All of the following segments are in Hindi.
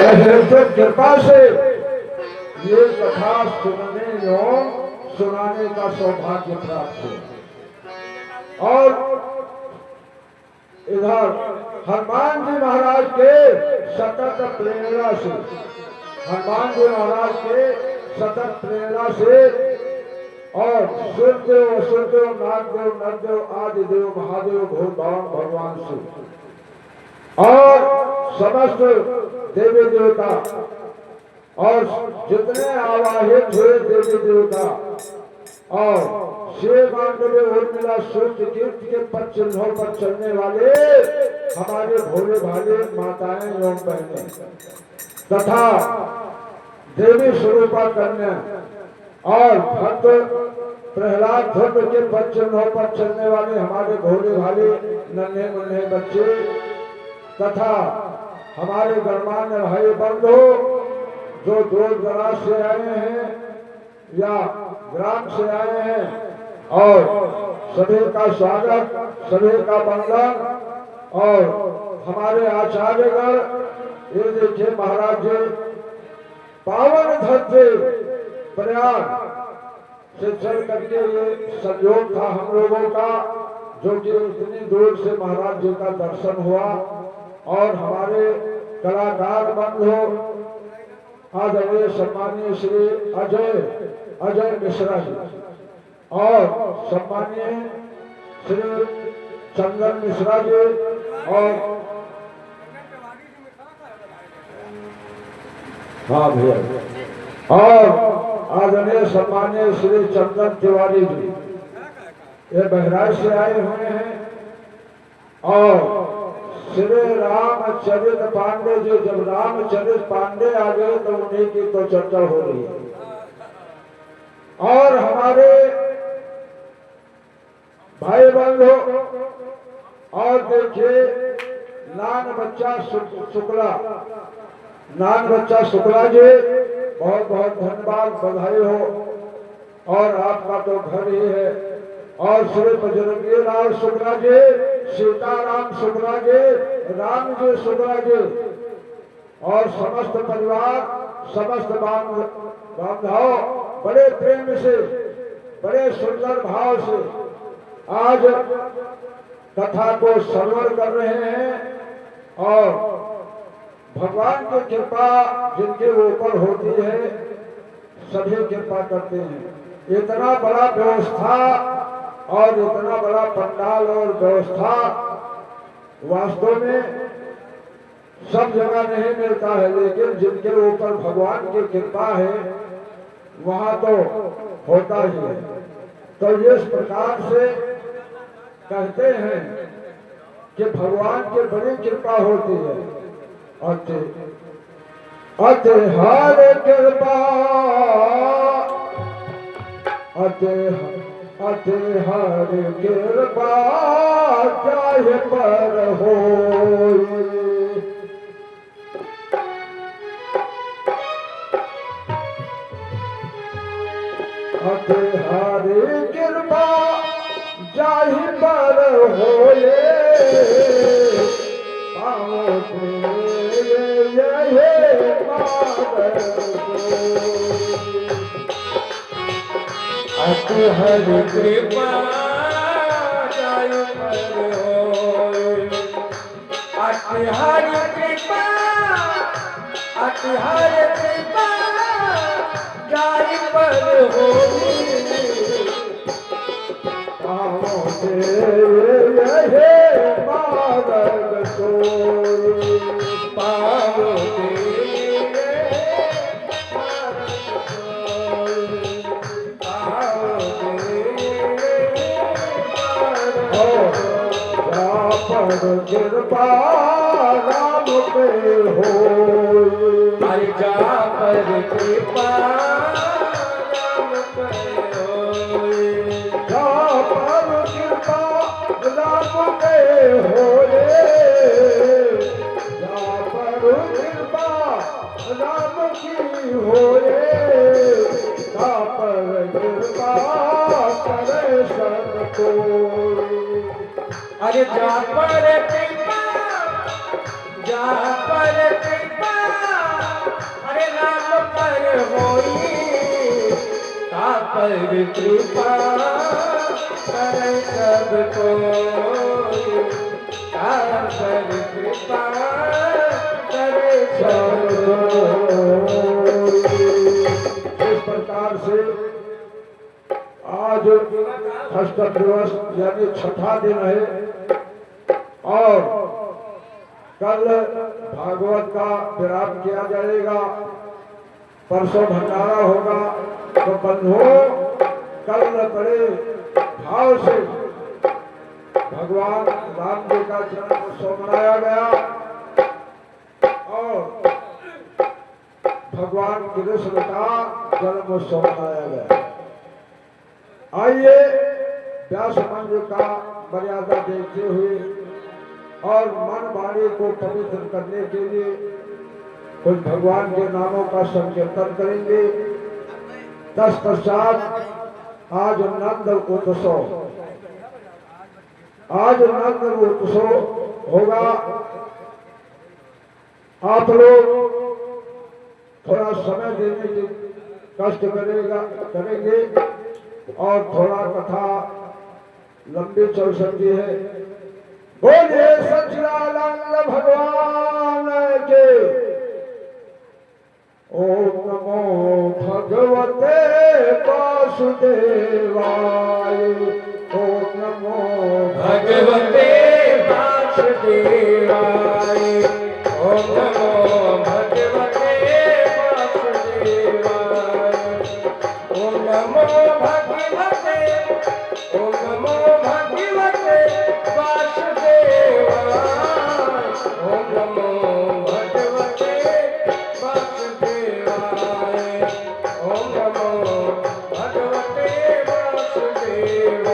तो कृपा से ये कथा सुनने एवं सुनाने का सौभाग्य प्राप्त हो। और इधर हनुमान जी महाराज के सतत प्रेरणा से, हनुमान जी महाराज के सतत प्रेरणा से और सूर्यदेव असुरदेव नागदेव नरदेव आदि देव महादेव भूतवान भगवान से और समस्त देवी देवता और जितने आवाहित हुए देवी देवता और शिव मांडव्य उर्मिला सूर्य तीर्थ के पद चिन्हों पर चलने वाले हमारे भोले भाले माताएं एवं बहनें तथा देवी स्वरूपा कन्या और भक्त प्रहलाद ध्रुव के पद चिन्हों पर चलने वाले हमारे भोले भाले नन्हे मुन्ने बच्चे तथा हमारे गणमान्य भाई बंधु जो दूर दराज से आए हैं या ग्राम से आए हैं और सभी का स्वागत, सभी का वंदन। और हमारे आचार्यगण ये देखिए महाराज जी पावन धरती प्रयाग से चल करके ये संयोग था हम लोगों का, जो कि इतनी दूर से महाराज जी का दर्शन हुआ। और हमारे कलाकार बंधु आदरणीय सम्मानीय श्री अजय मिश्रा जी और सम्मानीय श्री चंदन मिश्रा जी और हाँ भैया और आदरणीय सम्मानीय श्री चंदन तिवारी जी ये बहराइच से आए हुए हैं। और श्री रामचरित पांडे जी, जब रामचरित पांडे आ गए तो उन्हीं की तो चर्चा हो रही है। और हमारे भाई बंधु और देखिए नान बच्चा शुक्ला, नान बच्चा शुक्ला जी बहुत बहुत धन्यवाद, बधाई हो। और आपका तो घर ही है। और श्री बजरंगी लाल शुक्ला जी, सीताराम शुक्ला जी, राम जी शुक्ला जी और समस्त परिवार, समस्त बांधव बड़े प्रेम से, बड़े सुंदर भाव से आज कथा को श्रवण कर रहे हैं। और भगवान की कृपा जिनके ऊपर होती है सभी कृपा करते हैं। इतना बड़ा व्यवस्था और इतना बड़ा पंडाल और व्यवस्था वास्तव में सब जगह नहीं मिलता है, लेकिन जिनके ऊपर भगवान की कृपा है वहां तो होता ही है। तो इस प्रकार से कहते हैं कि भगवान की बड़ी कृपा होती है। अति हर कृपा, अति हर कृपा चाहे पर हो, अति हर कृपा चाहे पर होए, पाओ अति हर कृपा जाय पर होय, अति हर कृपा, अति हर कृपा जाय पर होय, पाओ हे मार्ग सोई, पाओ कृपा राम पे हो, हरि जा पर कृपा राम पे होय, जा पर कृपा राम पे होए, जा पर कृपा राम की होए, जा पर कृपा करे सब कोई। अरे जा पर कृपा, जा पर कृपा पर कृपा करे सब कोई, पर कृपा करे सब कोई। इस प्रकार से आज षष्ठ दिवस यानी छठा दिन है और कल भागवत का विराम किया जाएगा, परसों भंडारा होगा। तो बंधुओं कल बड़े भाव से भगवान राम जी का जन्मोत्सव मनाया गया और भगवान कृष्ण का जन्मोत्सव मनाया गया। आइए व्यास मंच का मर्यादा देखते हुए और मन वाणी को पवित्र करने के लिए कुछ भगवान के नामों का संकीर्तन करेंगे। तत्पश्चात आज नंद उत्सव, आज नंद उत्सव होगा। आप लोग थोड़ा समय देने की कष्ट करेंगे और थोड़ा कथा लंबी चल सकती है। बोलिए सच्चिदानंद भगवान के। ओम नमो भगवते वासुदेवाय। ओम नमो भगवते वासुदेवाय। ओम नमो भगवते वासुदेवाय। ओम नमो भगवते, ओम नमो भगवते वासुदेवाय। ओम नमो भगवते वासुदेवाय। ओम नमो भगवते वासुदेवाय।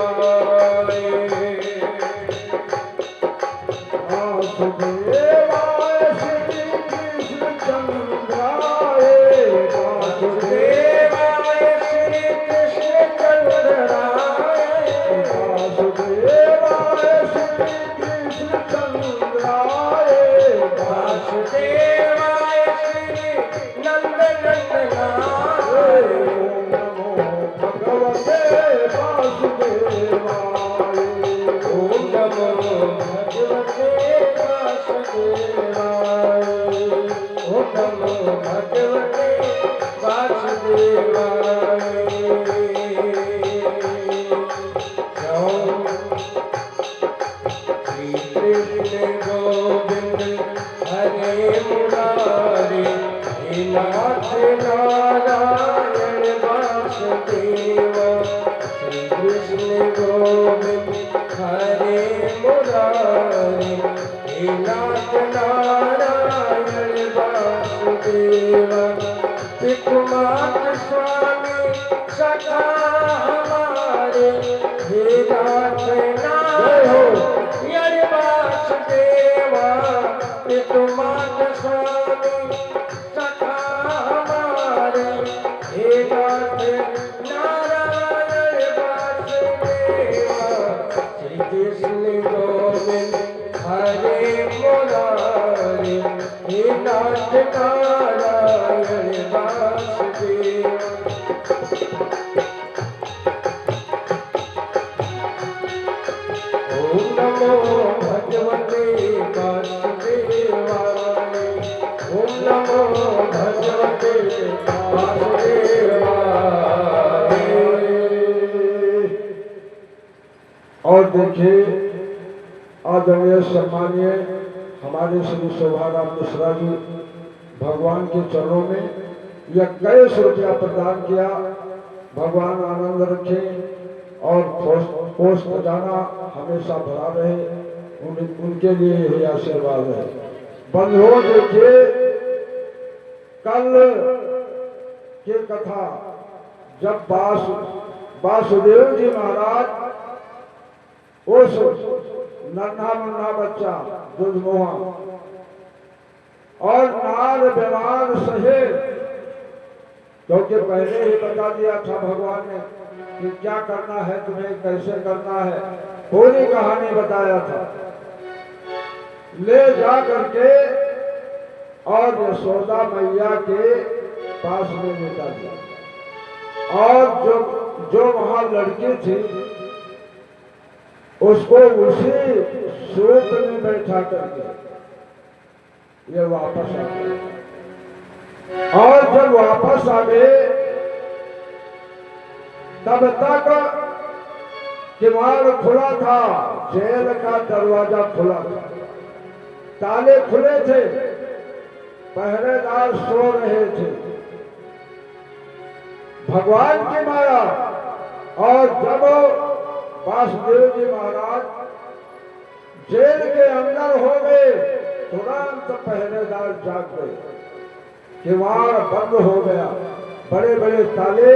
वासुदेवाय श्री कृष्ण चंद्राय। वासुदेवाय श्री कृष्ण चंद्राय। वासुदेवाय श्री कृष्ण चंद्राय। वासुदेवाय श्री नंद नंदनाय। ओम नमो भगवते वासुदेवाय। ओम नमो भगवते वासुदेवाय। ओम नमो भगवते वासुदेवाय। श्री कृष्ण गोविंद हरे मुरारी, हे नाथ नारायण वासुदेव। श्री कृष्ण गोविंद हरे मुरारी, हे नाथ नारायण वासुदेव। पितुमात स्वामी सखा हमारे, हे नाथ नारायण वासुदेवा। पितुमात स्वामी सखा हमारे, हे नाथ नारायण वासुदेवा। श्री कृष्ण गोविंद हरे मुरारी, हे नाथ नारायण वासुदेवा। ओम नमो भगवते वासुदेवाय। ओम नमो भगवते वासुदेवाय। और देखिए आदरणीय सम्मानीय हमारे श्री शोभाराम मिश्रा जी भगवान के चरणों में यह कैश रुपया प्रदान किया। भगवान आनंद रखे और कोष खजाना हमेशा भरा रहे, उनके लिए यही आशीर्वाद है। बंधुओं देखिए कल की कथा जब वासुदेव जी महाराज उस नन्हा मुन्ना बच्चा दुर्मोहा और नार बीमार सहे, क्योंकि पहले ही बता दिया था भगवान ने कि क्या करना है तुम्हें, कैसे करना है, पूरी कहानी बताया था। ले जा करके और यशोदा मैया के पास में लेटा दिया और जो जो वहां लड़की थी उसको उसी सूत में बैठा करके ये वापस आ गए। और जब वापस आ गए तब तक किवाड़ खुला था, जेल का दरवाजा खुला था, ताले खुले थे, पहरेदार सो रहे थे। भगवान की माया। और जब वासुदेव जी महाराज जेल के अंदर हो गए तुरंत पहरेदार जाग गए, किवाड़ बंद हो गया, बड़े बड़े ताले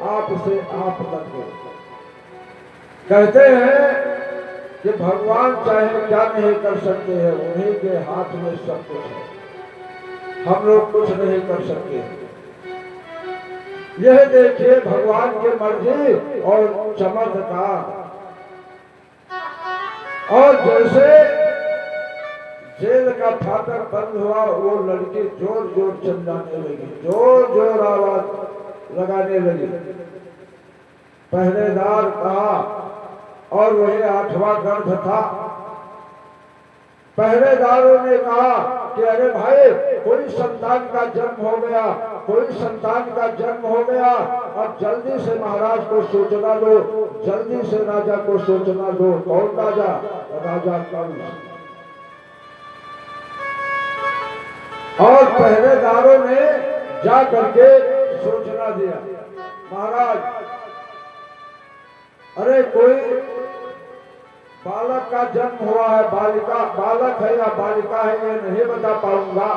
आप से आप लग गए। कहते हैं कि भगवान चाहे क्या नहीं कर सकते हैं, उन्हीं के हाथ में सब कुछ है, हम लोग कुछ नहीं कर सकते। यह देखिए भगवान की मर्जी और चमत्कार। और जैसे जेल का फाटक बंद हुआ वो लड़की जोर जोर चिल्लाने लगी, जोर जोर आवाज लगाने लगी। पहरेदार कहा, और वही 8वां गर्भ था। पहरेदारों ने कहा कि अरे भाई कोई संतान का जन्म हो गया, कोई संतान का जन्म हो गया, अब जल्दी से महाराज को सूचना दो, जल्दी से राजा को सूचना दो। कौन राजा? राजा कंस। और पहरेदारों ने जा करके सूचना दिया, महाराज अरे कोई बालक का जन्म हुआ है, बालिका बालक है या बालिका है ये नहीं बता पाऊंगा,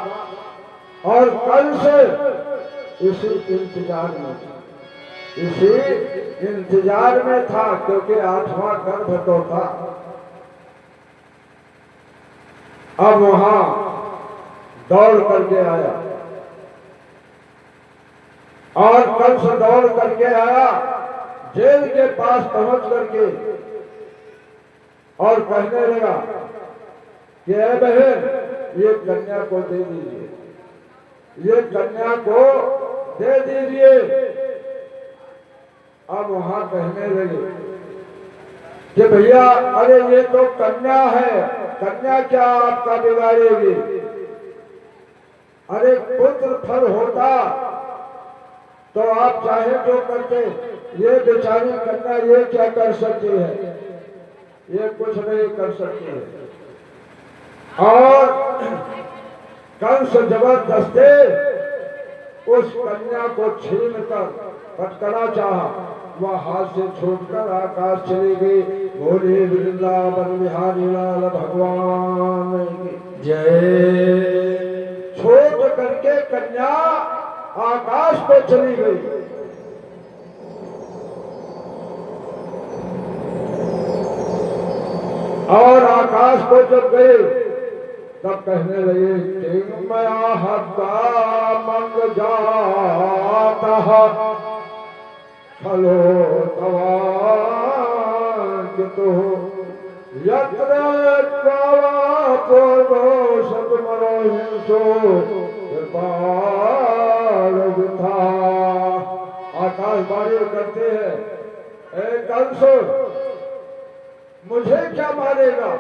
और कल से इसी इंतजार में था, क्योंकि 8वां गर्भ तो था। अब वहां दौड़ करके आया, और कल से दौड़ करके आया जेल के पास पहुंच करके, और कहने लगा कि ऐ बहन ये कन्या को दे दीजिए, ये कन्या को दे दीजिए। अब वहां कहने लगे कि भैया अरे ये तो कन्या है, कन्या क्या आपका बिगाड़ेगी? अरे पुत्र फल होता तो आप चाहे जो करते, ये बेचारी कन्या ये क्या कर सकती है? ये कुछ नहीं कर सकती है। और कंस जबरदस्ती उस कन्या को छीनकर पटकना चाहा, वह हाथ से छूटकर आकाश चली गई। बोले वृंदावन बिहारी लाल भगवान की जय। छोड़ करके कन्या आकाश को चली गई। और आकाश को जब गए तब कहने लगे मया हत्ता मंग जाता फलो तवांकितो यत्र पूर्वो सतमरो हिंसो कृपालुथा। आकाशवाणी करते हैं, ए कंसो मुझे क्या मारेगा?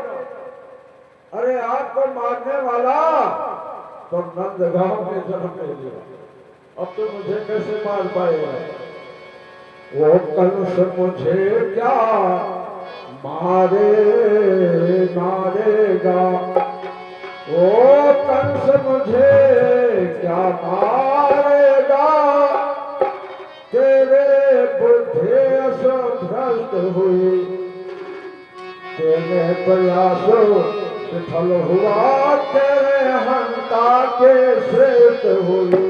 अरे आपको मारने वाला तो नंदगांव में जन्म ले लिया, अब तो मुझे कैसे मार पाएगा? वो कंस मुझे क्या मारेगा? वो कंस मुझे क्या मारेगा? तेरे बुद्धि भ्रष्ट हुई, तेरे प्रयासों विफल हुआ, तेरे हंता के श्रेष्ठ हुई।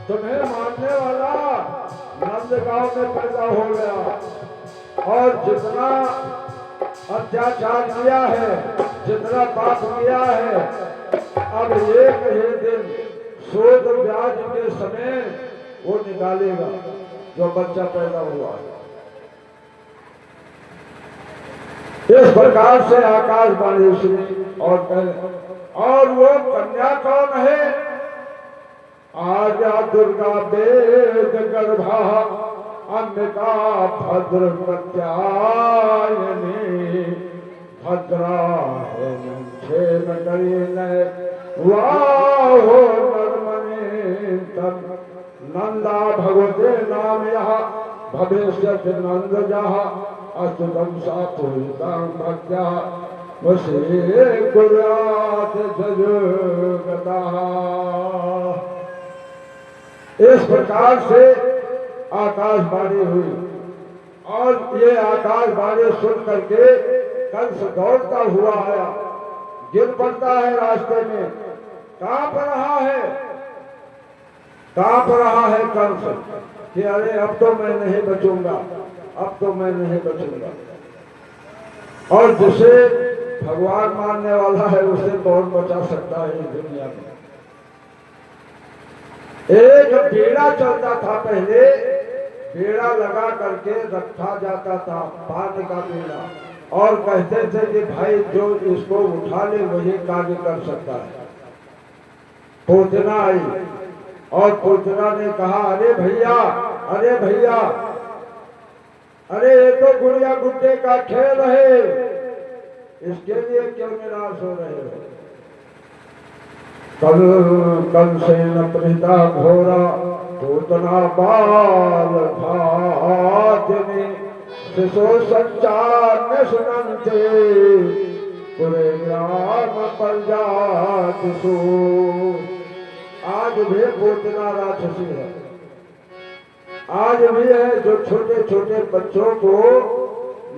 तुम्हें मारने वाला नंदगांव में पैदा हो गया, और जितना अत्याचार किया है, जितना पाप किया है, अब एक ही दिन सूद ब्याज के समय वो निकालेगा जो बच्चा पैदा हुआ है। इस प्रकार से आकाशवाणी सुनी और वो कन्या कौन है? आजा दुर्गा वेद गर्भा अंबिका भद्र प्रत्यायनी भद्रा वाहो नर्मणे तम नंदा भगवते नाम यह भविष्य नंद जहा अस्तुतम सापुरितां भक्त्या वसे कुर्यात् जजगता। इस प्रकार से आकाशवाणी हुई और ये आकाशवाणी सुन करके कंस दौड़ता हुआ आया, गिर पड़ता है रास्ते में, कांप रहा है कंस कि अरे अब तो मैं नहीं बचूंगा, अब तो मैं नहीं बचूंगा। और जिसे भगवान मानने वाला है उसे कौन बचा सकता है इस दुनिया में। एक बेड़ा चलता था पहले, बेड़ा लगा करके रखा जाता था, पानी का बेड़ा, और कहते थे कि भाई जो इसको उठा ले वही कार्य कर सकता है। पूतना आई और पूतना ने कहा अरे भैया, अरे ये तो गुड़िया गुड्डे का खेल है, इसके लिए क्यों निराश हो रहे हो? कल से न प्रीता घोरा पूतना बाल भातिनी शिशु संचार में सुनते पूरे ग्राम पर जातिसु। आज भी पूतना राक्षसी है, आज भी है जो छोटे छोटे बच्चों को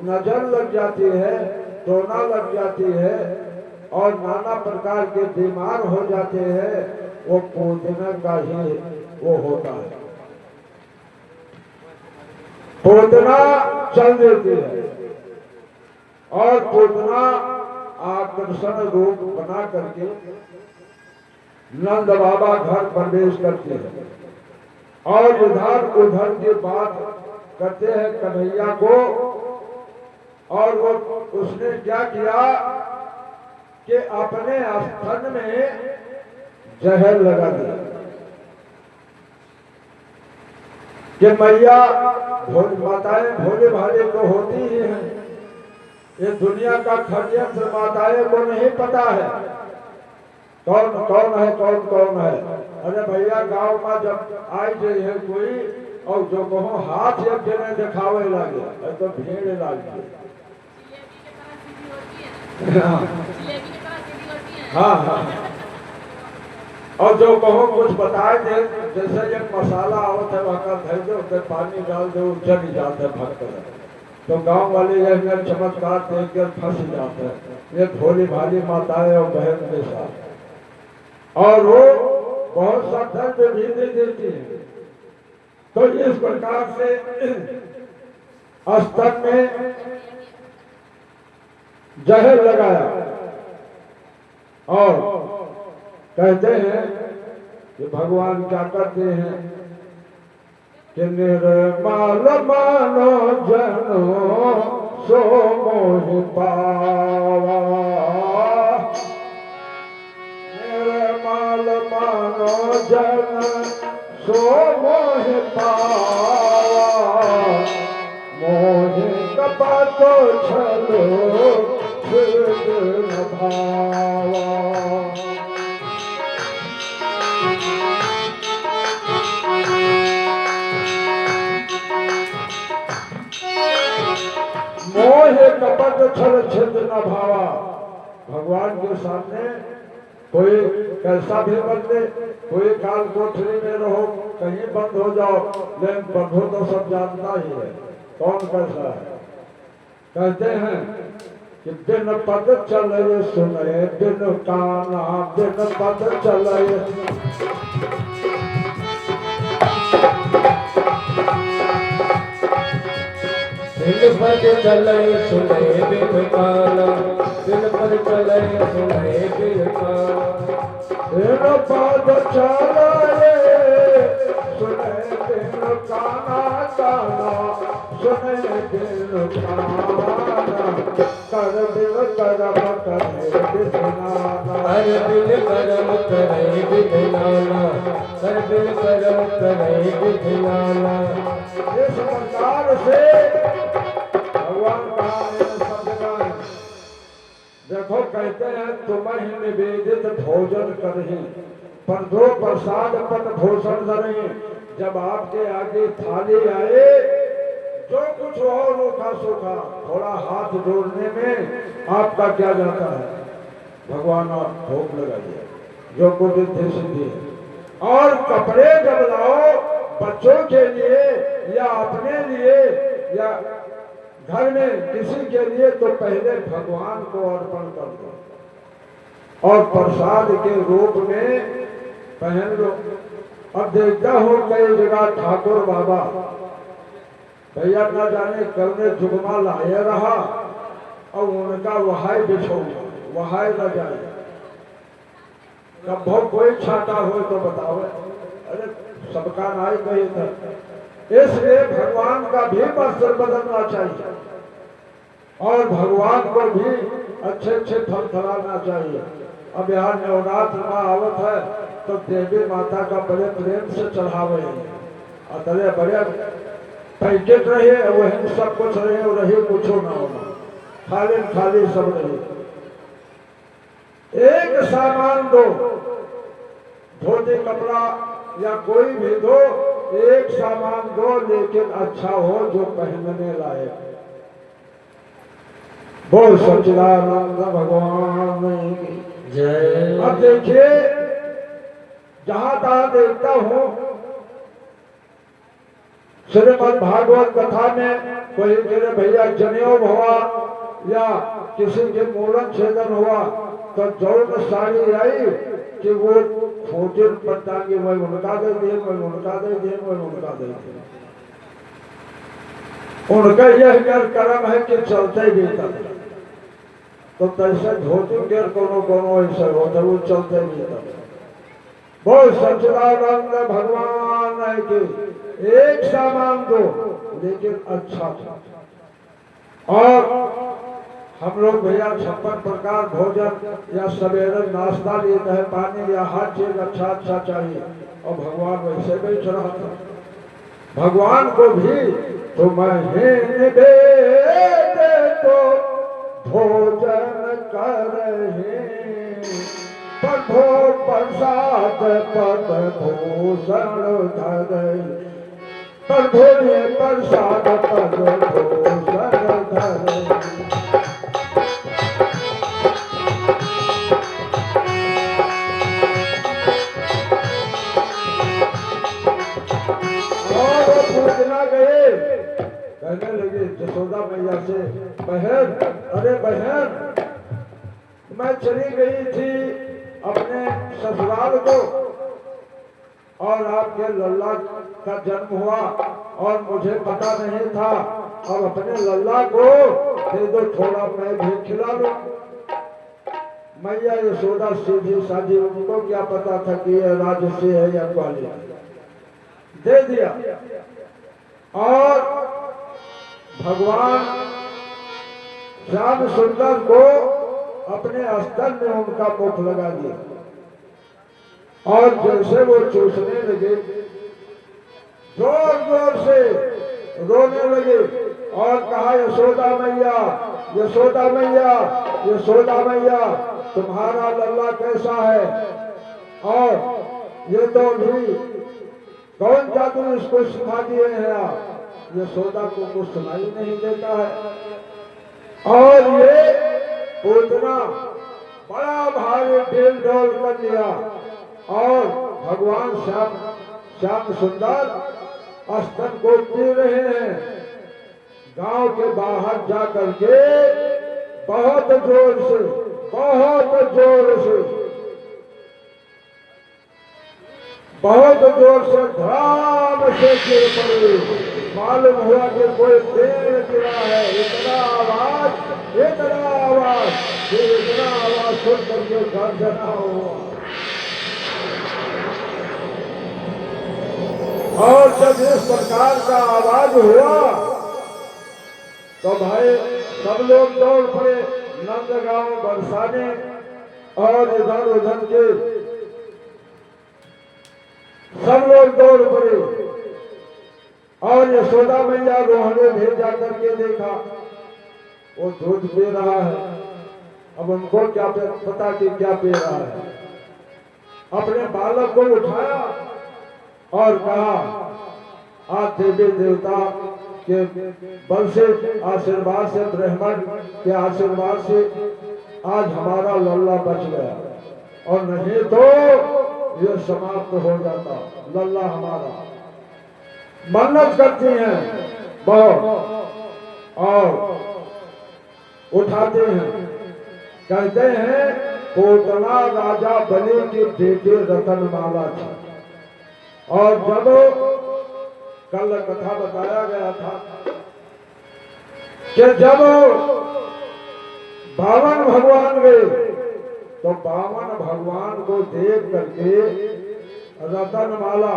नजर लग जाती है, टोना लग जाती है और नाना प्रकार के बीमार हो जाते हैं, वो पूतना का ही वो होता है। पूतना चल देती है और पूतना आकर्षण रूप बना करके नंद बाबा घर प्रवेश करते हैं और इधर उधर की बात करते हैं कन्हैया को। और वो उसने क्या किया कि अपने स्तन में जहर लगा दिया कि मैया माताएं भोले भाले तो होती ही हैं, ये दुनिया का षड्यंत्र माताएं को नहीं पता है कौन कौन है। अरे भैया गांव में जब आई गई है कोई और जो कहो हाथ एक जने दिखावे लगे तो भीड़ लगी। हाँ और जो कहो कुछ बताए दे, जैसे एक मसाला आवत है वहाँ धर दो, उधर पानी डाल दो, चल जाते भग कर, तो गांव वाले यह चमत्कार देख कर फंस जाते हैं। ये भोली भाली माताएं और बहन के साथ, और वो बहुत सावधान पे भी देती है। तो इस प्रकार से स्तन में जहर लगाया और कहते हैं कि भगवान क्या करते हैं कि निर्मल मानो जनो सो मोहि पावा, निर्मल मानो जन सो मोहि पावा, मोहि कपट छलो फिर भावा। मोहे कपट छल छिद न भावा। भगवान के सामने कोई कैसा भी बदले, कोई काल कोठरी में रहो, कहीं बंद हो जाओ, लेकिन प्रभु तो सब जानता ही है कौन कैसा है। कहते हैं कि बिन पद चले सुने, बिन काना बिन पद चले, बिन पद चले सुने बिन काना, बिन पद चले सुने बिन काना, बिन पद चले सुने काना काना सुने दिल काना कर दिल करम करे बिधनाना हर दिल करम करे विधनाना हर दिल करम करे विधनाना। इस प्रकार से भगवान कहा है सज्जन, देखो कहते हैं तुम्हें निवेदित भोजन करही पर दो प्रसाद पट भूषण धरही। जब आपके आगे थाली आए जो कुछ हो रूखा सूखा थोड़ा हाथ जोड़ने में आपका क्या जाता है, भगवान आप भोग लगाइए जो कुछ थे सिद्धि। और कपड़े जब लाओ बच्चों के लिए या अपने लिए या घर में किसी के लिए तो पहले भगवान को अर्पण कर दो और प्रसाद के रूप में पहन लो। अब देखता हूँ कई जगह ठाकुर बाबा भैया न जाने करने जुगमा लाए रहा और उनका वहाई बिछो वहाई न जाए। कब कोई छाटा हो तो बताओ, अरे सबका नाई कही था। इसलिए भगवान का भी वस्त्र बदलना चाहिए और भगवान को भी अच्छे अच्छे फल फलाना चाहिए। अब यहाँ नवरात्र माँ आवत है तो देवी माता का बड़े प्रेम से चढ़ावे अतरे बड़े पैकेट रहे वही सब कुछ रहे और रहे कुछ ना होना, खाली खाली सब रहे। एक सामान दो, धोती कपड़ा या कोई भी दो, एक सामान दो लेकिन अच्छा हो जो पहनने लायक। बोल सच्चिदानंद भगवान की जय। अब देखिए जहां तहां देखता हूं श्रीमद् भागवत कथा में कोई मेरे भैया जनेऊ हुआ या किसी के मूलन छेदन हुआ तो जौन साड़ी आई कि वो छोटे पट्टांगे वही उनका दे दिए, वही उनका दे दिए, वही उनका दे दिए। उनका यह कर्म है कि चलते भी तक तो कैसे धोती के कोनो कोनो ऐसा होता वो चलते भी तक। बहुत सच्चिदानंद भगवान है कि एक सामान दो लेकिन अच्छा था। और हम लोग भैया 56 प्रकार भोजन या सवेरे नाश्ता लेते हैं, पानी या हर चीज अच्छा अच्छा चाहिए और भगवान वैसे भी चढ़ाता। भगवान को भी तुम्हें निवेद तो भोजन करहे प्रभो प्रसाद पद भूषण धरे प्रभु ने प्रसाद पद भूषण धरे। और पूछना गए कहने लगे जसोदा मैया से, बहन अरे बहन मैं चली गई थी अपने ससुराल को और आपके लल्ला का जन्म हुआ और मुझे पता नहीं था, अब अपने लल्ला को दे दो थोड़ा मैं भी खिला लूं। मैया यशोदा सीधी साधी, उनको क्या पता था कि यह राजसी है या ग्वालियर, दे दिया। और भगवान श्याम सुंदर को अपने अस्तर में उनका मुख लगा दिया और जैसे वो चूसने लगे जोर जोर से रोने लगे और कहा यशोदा मैया यशोदा मैया यशोदा मैया तुम्हारा लल्ला कैसा है, और ये तो भी कौन जादू इसको सिखा दिए हैं आप। यशोदा को कुछ सुनाई नहीं देता है और ये पूतना बड़ा भारी ढील ढोल कर लिया और भगवान श्याम सुंदर स्तन को पी रहे हैं। गांव के बाहर जा करके बहुत जोर से धड़ाम से गिर पड़े। मालूम हुआ कि कोई पेड़ गिरा है। इतना आवाज सुन करके गर्जना हुआ और जब इस प्रकार का आवाज हुआ तो भाई सब लोग दौड़ पड़े नंदगांव बरसाने और इधर उधर के सब लोग दौड़ पड़े और यशोदा मैया रोहने भेजा करके देखा वो दूध पी रहा है। अब उनको क्या पता कि क्या पी रहा है। अपने बालक को उठाया और कहा आज देवी देवता के बल से आशीर्वाद से ब्राह्मण के आशीर्वाद से आज हमारा लल्ला बच गया और नहीं तो ये समाप्त हो जाता। लल्ला हमारा मन्नत करती हैं बहुत और उठाते हैं। कहते हैं कोटला राजा बलि की बेटी रतनमाला थी और जब कल कथा बताया गया था कि जब बावन भगवान गए तो बावन भगवान को देख करके रतनमाला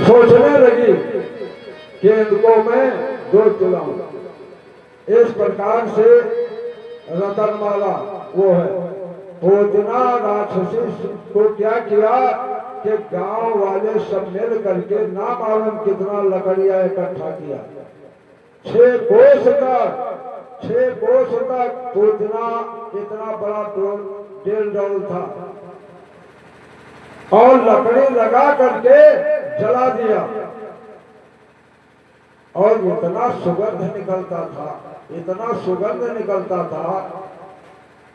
सोचने लगी कि इनको मैं दूध पिलाऊं। इस प्रकार से रतनमाला वो है भोजना राक्षसी को क्या किया कि गांव वाले सब मिल करके ना मालूम कितना लकड़ियां इकट्ठा किया। 6 कोस का भोजना इतना बड़ा डेल डोल था और लकड़ी लगा करके जला दिया और इतना सुगंध निकलता था, इतना सुगंध निकलता था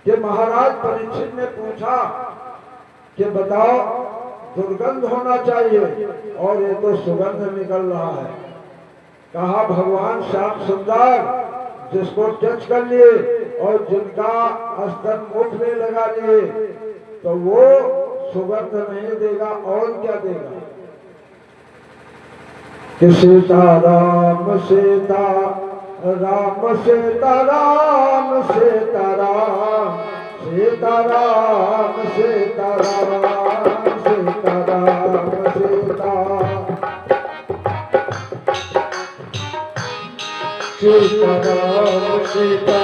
कि महाराज परीक्षित ने पूछा कि बताओ दुर्गंध होना चाहिए और ये तो सुगंध निकल रहा है। कहा भगवान श्याम सुंदर जिसको टच कर लिए और जिनका स्तन मुख में लगा लिए तो वो सुगंध नहीं देगा और क्या देगा। कि सीता राम सीता राम सीता राम सीता राम सीता राम सीता राम सीता राम सीता सीता राम सीता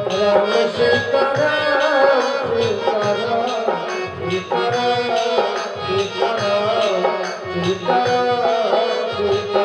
राम सीता राम सीता राम सीता राम सीता राम सीता राम सीता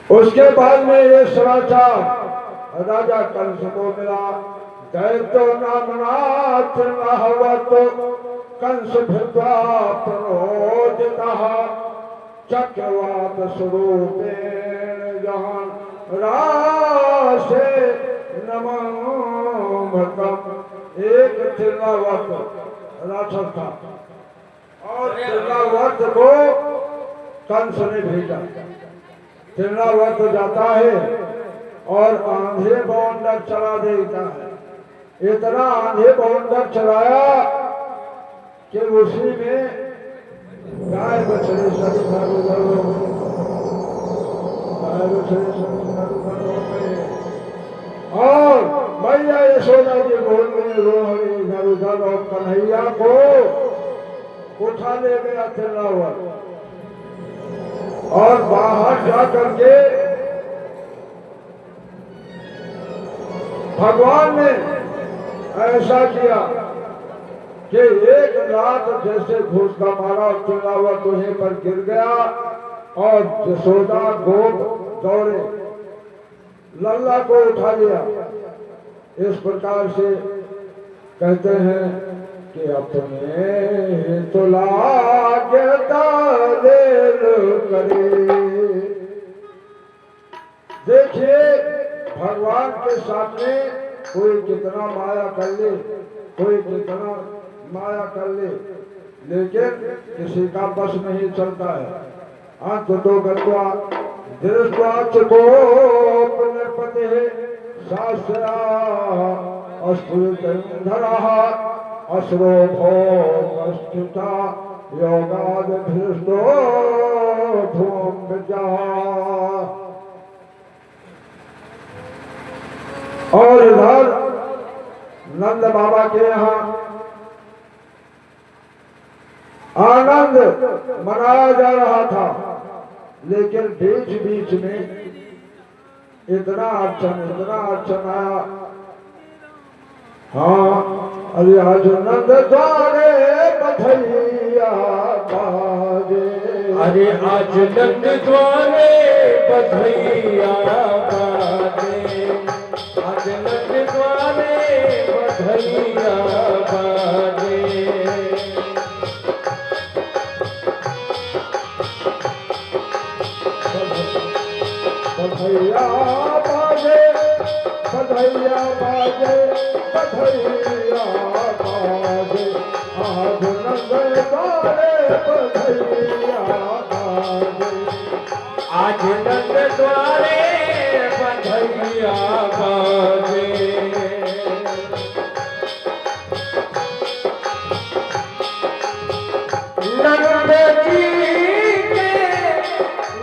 उसके बाद में ये समाचार राजा कंस को मिला। दैत्यो नामनाथ नाहवत कंस भिद्वा प्रोदितः चक्रवात स्वरूपेण जहान राशे नमः। एक तिरलावत राक्षस था और तिरलावत को कंस ने भेजा। तिरलावत जाता है और आंधे बौंडर चला देता है। इतना आंधे बौंडर चलाया कि उसी में गाय बछड़े सभी घर और मैया यशोदा जी गोद में रोहड़ी इधर उधर और कन्हैया को उठा ले गया तिरलावत और बाहर जा करके भगवान ने ऐसा किया कि एक रात जैसे घूसका मारा तिरलावत वहीं पर गिर गया और यशोदा गोप दौड़े लल्ला को उठा लिया। इस प्रकार से कहते हैं कि अपने तो लागता देर करे। देखिए भगवान के सामने कोई कितना माया कर ले, कोई कितना माया कर ले, लेकिन किसी का बस नहीं चलता है। अंत तो गत्वा दृष्ट्वा चकोपने पते शास्त्रा अस्फुरितंधरः अश्रोभो कष्टिता योगाद भ्रष्टो धूम विजा। और इधर नंद बाबा के यहाँ आनंद मनाया जा रहा था, लेकिन बीच बीच में इतना अर्चन आया। हाँ अरे आज नंद द्वारे बधैया बाजे, अरे आज नंद द्वारे बधैया बाजे, आज नंद द्वारे बधैया बाजे। बधैया बाजे बधैया बाजे बधैया बाजे, आज नंद द्वारे बधैया बाजे, आज नंद द्वारे बधैया बाजे।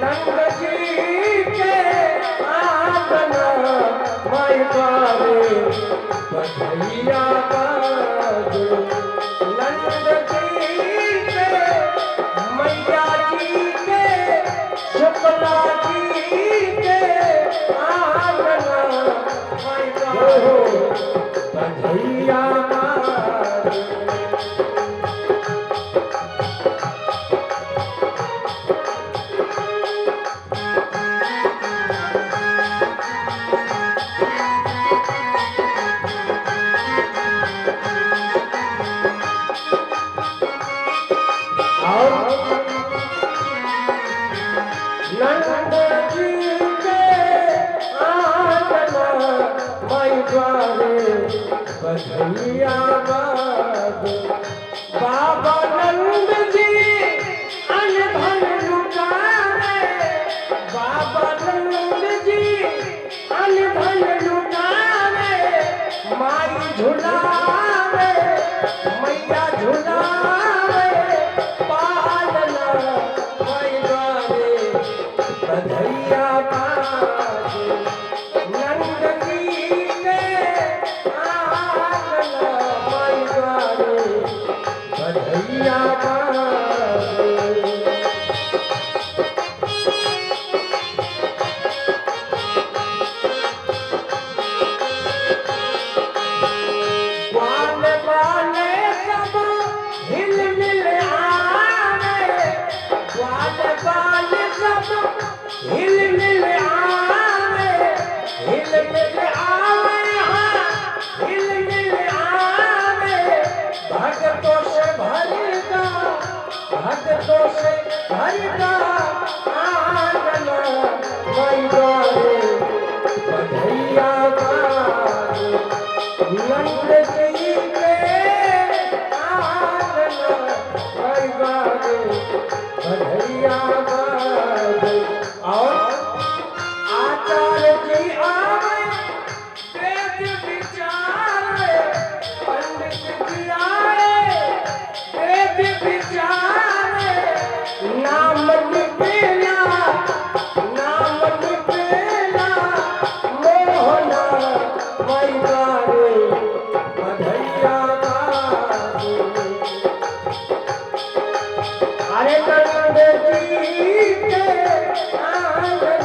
नंद जी के आंगन माई द्वारे बधैया बाजे। नंद जी के मैया जी के शुक्ला जी के आंगन माई द्वारे बधैया बाजे। नंद जी के आंगन माई द्वारे बधैया बाजे। जियाए वेद विचारे नाम निपेला मोहना मैदारे बधैया बाजे। अरे नंद जी के आंगन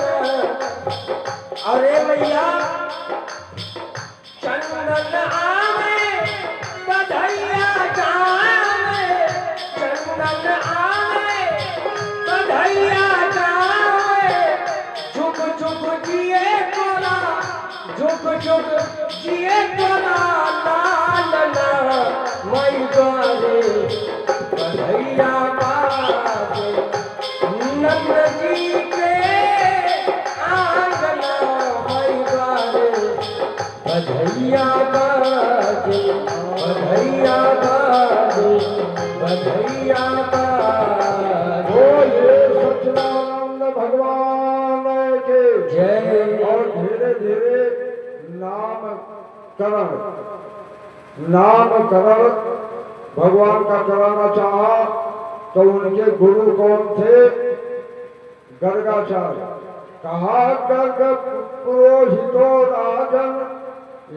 अरे मैया चंदन आवे बधैया जावे चंदन आवे बधैया जावे झुक झुक जिए कोला झुक झुक जिए कोला लालना मई द्वारे बधैया बाजे। नंद जी के आंगना मई द्वारे बधैया बाजे बधैया बाजे बधैया बाजे। बोलिए सच्चिदानंद भगवान के जय। और धीरे धीरे नामकरण भगवान का कराना चाहा तो उनके गुरु कौन थे? गर्गाचार्य। कहा गर्ग पुरोहितो राजन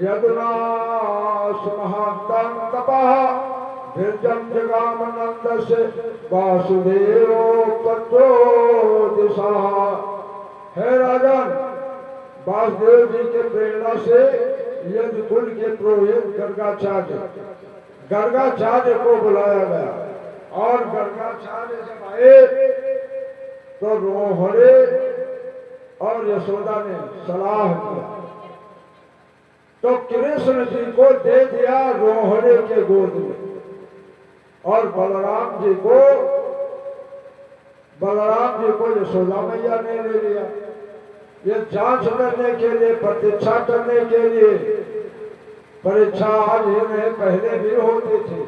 यदुनाश महांतं तपः भिर्जं जगाम नंद से वासुदेवो पत्रो दिशा। हे राजन, वासुदेव जी के प्रेरणा से यदु कुल के पुरोहित गर्गाचार्य को बुलाया गया और गर्गाचार्य जब आए तो रोहड़े और यशोदा ने सलाह किया तो कृष्ण जी को दे दिया रोहड़े के गोद में और बलराम जी को यशोदा मैया ने ले लिया। ये जांच करने के लिए, प्रतीक्षा करने के लिए, परीक्षा आज ही नहीं पहले भी होती थी,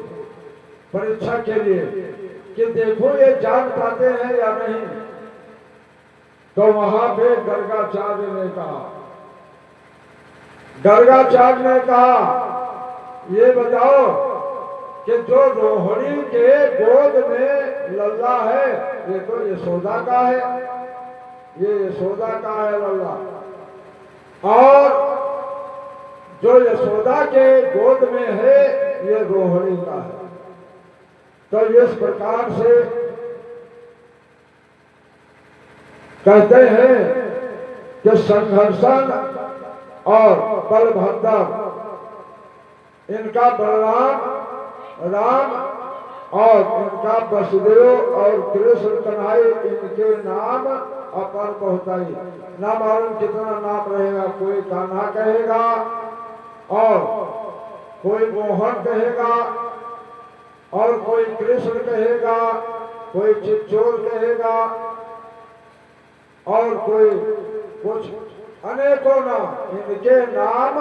परीक्षा के लिए कि देखो ये जान पाते हैं या नहीं। तो वहां पे गर्गाचार्य ने कहा ये बताओ कि जो रोहिणी के गोद में लल्ला है ये तो यशोदा का है, ये यशोदा का है लल्ला, और जो यशोदा के गोद में है ये रोहिणी का है। तो इस प्रकार से कहते हैं कि संघर्षण और बलभद्र इनका बलराम राम और इनका वसुदेव और कृष्ण कन्हई इनके नाम अपर बहुताई। ना मालूम कितना नाम रहेगा, कोई कान्हा कहेगा और कोई मोहन कहेगा और कोई कृष्ण कहेगा, कोई चिच्चोर कहेगा और कोई कुछ अनेकों नाम। इनके नाम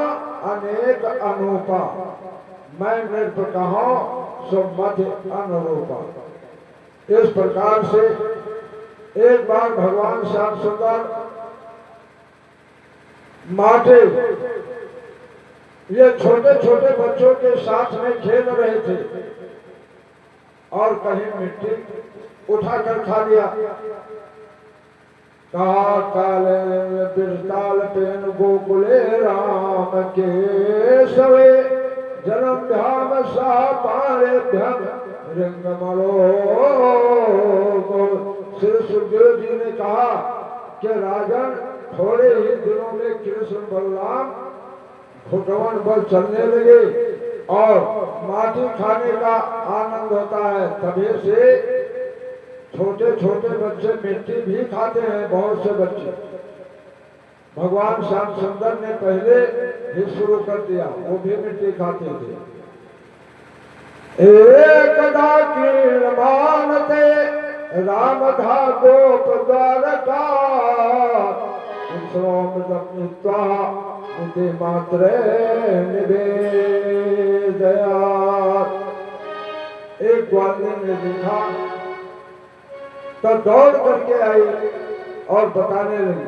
अनेक अनूपा, मैं नृप कहूं सो मध्य अनुरूपा। इस प्रकार से एक बार भगवान श्याम सुंदर माटे ये छोटे छोटे बच्चों के साथ में खेल रहे थे और कहीं मिट्टी उठाकर खा लिया। कहा काले बिरताल पेन गोकुले राम के सवे जन्म ध्याम सा पारे ध्यान रंगमलो। श्री सुखदेव जी ने कहा कि राजन थोड़े ही दिनों में कृष्ण बलराम घुटवन बल चलने लगे और माटी खाने का आनंद होता है। तभी से छोटे छोटे बच्चे मिट्टी भी खाते हैं, बहुत से बच्चे। भगवान श्याम सुंदर ने पहले ही शुरू कर दिया, वो भी मिट्टी खाते थे। एकदा कीर्णमानते राम था गोप द्वारका मात्र निवेदया। एक ग्वालिनी ने देखा तो दौड़ करके आई और बताने लगी